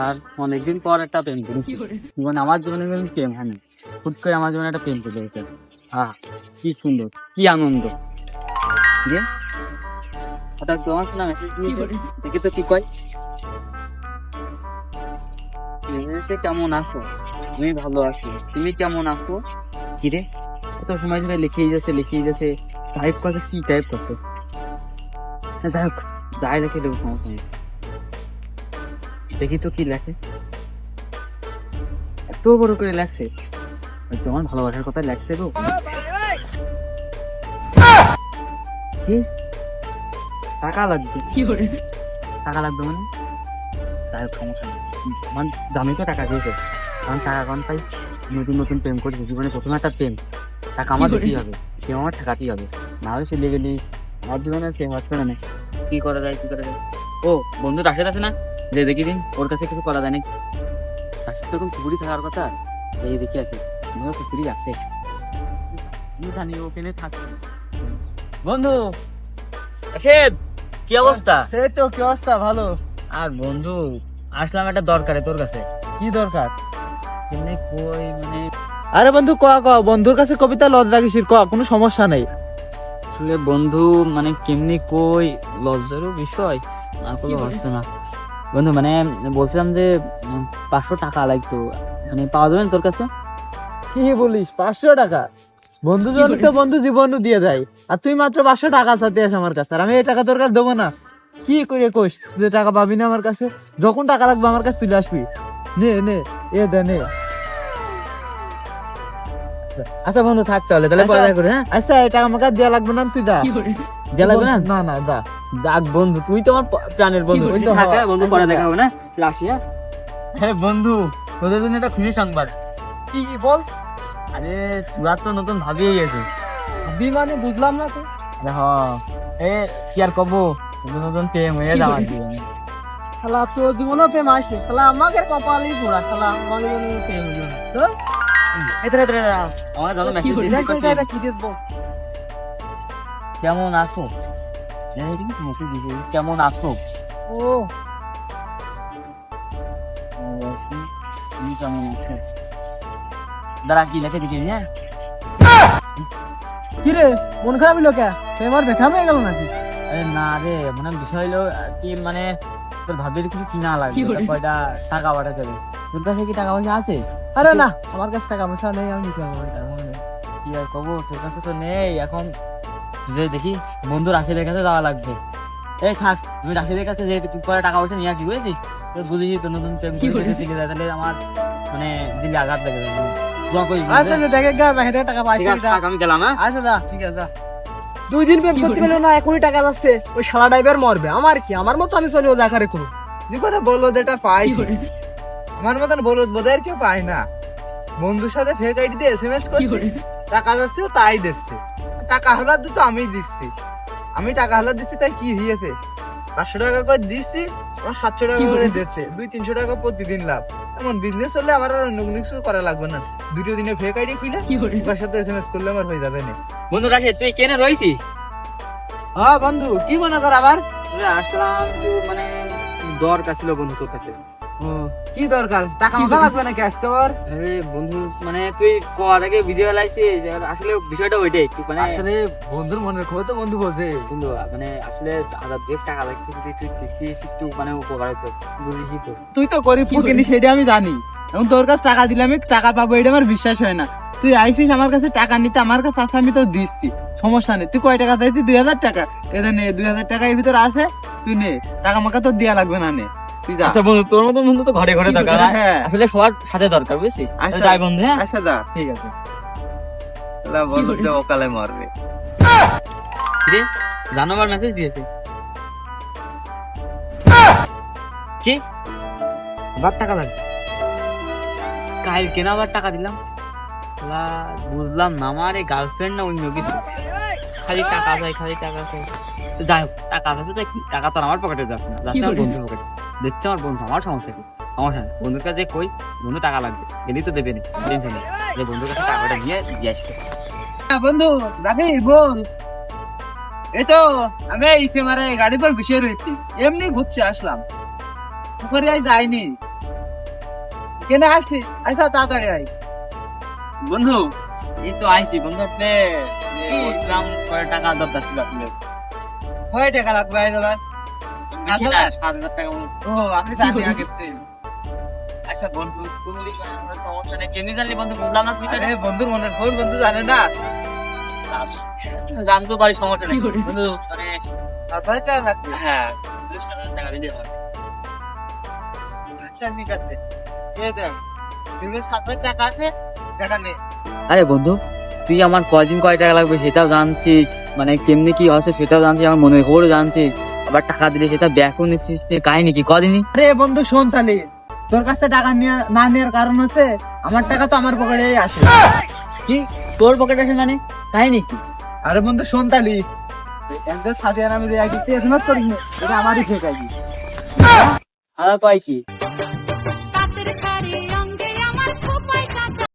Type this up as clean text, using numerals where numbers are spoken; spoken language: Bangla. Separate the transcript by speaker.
Speaker 1: আর অনেকদিন পর একটা প্রেম করেছি। জীবনে আমার জীবনে কিন্তু প্রেম হয়নি, হুট করে আমার জীবনে একটা প্রেম চলে গেছে। কি সুন্দর, কি আনন্দ। যে হঠাৎ তোমার শোনা মেসেজ দেখি তো কি কয়, কেমন আছো? আমি ভালো আছি, তুমি কেমন আছো? কিরে এত সময় ধরে লিখেই যাচ্ছে টাইপ করছে, কি টাইপ করছে? যাই হোক, যাই লেখে দেবো, সমস্যা নেই। দেখি তো কি লেখে, এত বড় করে লেখছে, তোমার ভালোবাসার কথা লেখছে গো। কি টাকা লাগবে? টাকা লাগবে মানে? যাই হোক, সমস্যা নেই, মানে জানোই তো টাকা দিয়েছে, কারণ টাকা কখন পাই? নতুন নতুন প্রেম করছি, জীবনে প্রথমে একটা প্রেম, টাকা আমার দিতেই হবে, প্রেম আমার টাকাতেই হবে, নাহলে চলে গেলি আমার জীবনে প্রেম আসবে না। কি করা যায়? ও বন্ধু রাশেদ আছে না, যে দেখি দিন ওর কাছে কিছু করা যায় নাকি? রাশেদ তখন পুকুরি থাকার কথা, এই দেখি আছে পুকুরি আছে, আমি জানি ওখানে থাকবে। বন্ধু রাশেদ, কি অবস্থা?
Speaker 2: এই তো, কি অবস্থা? ভালো।
Speaker 1: আর বন্ধু আসলাম একটা দরকারে তোর কাছে।
Speaker 2: কি দরকার?
Speaker 1: কেমনে কই মানে,
Speaker 2: আরে বন্ধু, ক ক বন্ধুর কাছে কবিতা লজ্জা কিসের, ক, কোনো সমস্যা নেই।
Speaker 1: আসলে বন্ধু মানে কেমনি কই, লজ্জারও বিষয়, আর কোনো হচ্ছে না বন্ধু। মানে বলছিলাম যে 500 টাকা লাগতো, মানে পাওয়া যাবে না তোর কাছে?
Speaker 2: কি বলিস, 500 টাকা? বন্ধু জন তো বন্ধু জীবনও দিয়ে দেয়, আর তুই মাত্র 500 টাকা চাতে আস আমার কাছে, আর আমি এই টাকা তোর কাছে দেবো না? কি করে কোস যে টাকা পাবি না আমার কাছে? যখন টাকা লাগবে আমার কাছে চলে আসবি। নে নে, এ দে নে।
Speaker 1: আচ্ছা বন্ধু থাক, তাহলে পরে দেখা করি। হ্যাঁ
Speaker 2: আচ্ছা, এই টাকা আমাকে দেওয়া লাগবে না, তুই দা।
Speaker 1: দেয়া লাগবে না?
Speaker 2: না না, দা।
Speaker 1: যাক বন্ধু, তুই তো আমার প্রাণের বন্ধু।
Speaker 2: ওই তো,
Speaker 1: থাক,
Speaker 2: হ্যাঁ,
Speaker 1: বন্ধু পরে দেখা হবে না, আসি। হ্যাঁ বন্ধু, তোদের জন্য একটা খুশি সংবাদ।
Speaker 2: কি বল?
Speaker 1: আরে তোরা তো নতুন ভাবিয়ে গেছে।
Speaker 2: ভাবি মানে বুঝলাম না তো।
Speaker 1: হ্যাঁ, এ কি আর কব, নতুন নতুন প্রেম হয়ে যাওয়া জীবনে।
Speaker 2: শালা তোর জীবনও প্রেম আসে, শালা আমাকে কপালই পোড়া, শালা আমার জীবনে প্রেম হলো না। তো
Speaker 1: আমার জানো মেসেজ দিয়েছে,
Speaker 2: কি দিস বল?
Speaker 1: কেমন আছো? মুখে দিবে, কেমন আছো?
Speaker 2: ও
Speaker 1: তুমি কেমন আছো? দাঁড়া, কি লেখে দিকে। হ্যাঁ
Speaker 2: কি রে, মন খারাপ হলো কে? প্রেমার বেকাম হয়ে গেল নাকি?
Speaker 1: আরে না রে, মানে বিষয় হলো কি, মানে তোর ভাবির কিছু কিনা লাগবে, কয়টা টাকা পাঠাতে হবে। তোর কাছে কি টাকা পয়সা আছে?
Speaker 2: আরে না, আমার কাছে টাকা পয়সা নেই, আমি নিতে পারবো না।
Speaker 1: কি আর কব, তোর কাছে তো নেই এখন। যে দেখি বন্ধু রাশিদের কাছে যাওয়া লাগবে। এই থাক, আমি রাশিদের কাছে যে তুই পরে টাকা পয়সা নিয়ে আসি, বুঝেছিস? তুই বুঝেছিস তো, নতুন প্রেম করে শিখে যায়, তাহলে আমার মানে দিলে আঘাত লেগে যাবে। দোয়া করি।
Speaker 2: আচ্ছা দেখে গা, দেখে টাকা পাই।
Speaker 1: ঠিক আছে, থাক, আমি গেলাম। হ্যাঁ
Speaker 2: আচ্ছা যা, ঠিক আছে যা। 2 দিন প্রেম করতে পেলো না, এখনই টাকা যাচ্ছে। ওই শালা ড্রাইভার মরবে, আমার কি? আমার মতো আমি চলে যা করে করুন। জীবনে বলো যেটা পাই, আমার মতন বলদ বোধের কেউ পায় না। বন্ধুর সাথে ফেক আইডি দিয়ে এসএমএস করছি, টাকা যাচ্ছে, ও তাই দিচ্ছে। টাকা হালাত তো আমি দিচ্ছি, আমি টাকা হালাত দিচ্ছি, তাই কি হয়েছে? 500 টাকা করে দিচ্ছি, আমার 700 টাকা করে দিচ্ছে, 200-300 টাকা প্রতিদিন লাভ। এমন বিজনেস হলে আমার আর অন্য কিছু করা লাগবে না। 2 দিনে ফেক আইডি খুলে ওর সাথে এসএমএস করলে আমার হয়ে যাবে না।
Speaker 1: বন্ধু রাশিদ, তুই কেনে রয়েছিস?
Speaker 2: হ্যাঁ বন্ধু, কি মনে কর আবার?
Speaker 1: আসলাম একটু, মানে দরকার ছিল বন্ধু তোর কাছে।
Speaker 2: কি দরকার? টাকা মাথা লাগবে নাকি আজকে আবার?
Speaker 1: আরে বন্ধু, মানে তুই কর আগে ভিডিও লাইছিস, আসলে বিষয়টা ওইটাই একটু, মানে
Speaker 2: আসলে বন্ধুর মনের খবর তো বন্ধু বোঝে।
Speaker 1: বন্ধু মানে আসলে 1000 টাকা লাগতো, যদি তুই দিতিস একটু, মানে উপকার হতো, বুঝিস তো।
Speaker 2: তুই তো গরিব ফকিনি, সেটা আমি জানি। এখন তোর কাছে টাকা দিলে আমি টাকা পাবো, এটা আমার বিশ্বাস হয় না। তুই আইসিস আমার কাছে টাকা নিতে, আমার কাছে আছে, আমি তো দিচ্ছি, সমস্যা নেই। তুই কয় টাকা চাইছি? 2000 টাকা। এদের নে, 2000 টাকা এর ভিতরে আছে, তুই নে। টাকা মাকা তো দেয়া লাগবে না, নে তুই যা।
Speaker 1: আচ্ছা বন্ধু, তোর মতন বন্ধু তো ঘরে ঘরে দরকার,
Speaker 2: হ্যাঁ
Speaker 1: আসলে সবার সাথে দরকার, বুঝছিস?
Speaker 2: আচ্ছা
Speaker 1: যাই বন্ধু। হ্যাঁ
Speaker 2: আচ্ছা যা, ঠিক আছে। বন্ধু ওকালে মারবে
Speaker 1: রে, জানো আমার মেসেজ দিয়েছে কি, আবার টাকা লাগবে। কালকে না আবার টাকা দিলাম, বুঝলাম না আমার এই গার্লফ্রেন্ড না অন্য কিছু, খালি টাকা চাই, খালি টাকা চাই। যাই হোক, টাকা আছে তো কি, টাকা তো আমার পকেটে যাচ্ছে না, যাচ্ছে আমার বন্ধুর পকেটে, দিচ্ছে আমার বন্ধু। আমার সমস্যা কি? সমস্যা নেই, বন্ধুর কাছে কই বন্ধু টাকা লাগবে, এমনি তো দেবে না, টেনশন নেই, যে বন্ধুর কাছে টাকাটা নিয়ে দিয়ে আসতে।
Speaker 2: বন্ধু রাবি বল। এই তো আমি এসে মারে গাড়ি পর বিষয় রয়েছি, এমনি ঘুরতে আসলাম, পুকুরে যাইনি। কেন আসছি? আচ্ছা তাড়াতাড়ি আই।
Speaker 1: বন্ধু এই তো আইছি বন্ধু, আপনি বলছিলাম কয় টাকা দরকার ছিল আপনার?
Speaker 2: কয় টাকা লাগবে আই যাবেন?
Speaker 1: বেশি না, 7,000 টাকা মতো।
Speaker 2: ও আপনি জানি আগে থেকে।
Speaker 1: আচ্ছা বন্ধু তুমি সমস্যা নেই, কেমনি জানলি বন্ধু, বললাম না তুই
Speaker 2: আরে বন্ধুর মনে কোন বন্ধু জানে না?
Speaker 1: জানতে পারি, সমস্যা নেই বন্ধু। মানে
Speaker 2: 7,000 টাকা লাগবে।
Speaker 1: হ্যাঁ 2,000 টাকা দিলে হবে।
Speaker 2: আচ্ছা ঠিক আছে, দিয়ে দেন। তুমি 7,000 টাকা আছে, টাকা নে।
Speaker 1: আরে বন্ধু তুই আমার কয়দিন কয় টাকা লাগবে সেটাও জানছিস, মানে কেমনি কি হচ্ছে সেটাও জানছিস, আমার মনে খবরও জানছিস, আবার টাকা দিলে সেটা ব্যাকও নিচ্ছিস, কাহিনী কি কদিনই?
Speaker 2: আরে বন্ধু শোন তাহলে, তোর কাছ থেকে টাকা না নেওয়ার কারণ হচ্ছে আমার টাকা তো আমার পকেটেই আসে।
Speaker 1: কি তোর পকেট আছে মানে, কাহিনী কি?
Speaker 2: আরে বন্ধু শোন তাহলে, একজন সাদিয়া নামে যে আইডিতে এসএমএস করিস না, এটা আমারই ফেক আইডি।
Speaker 1: কয় কি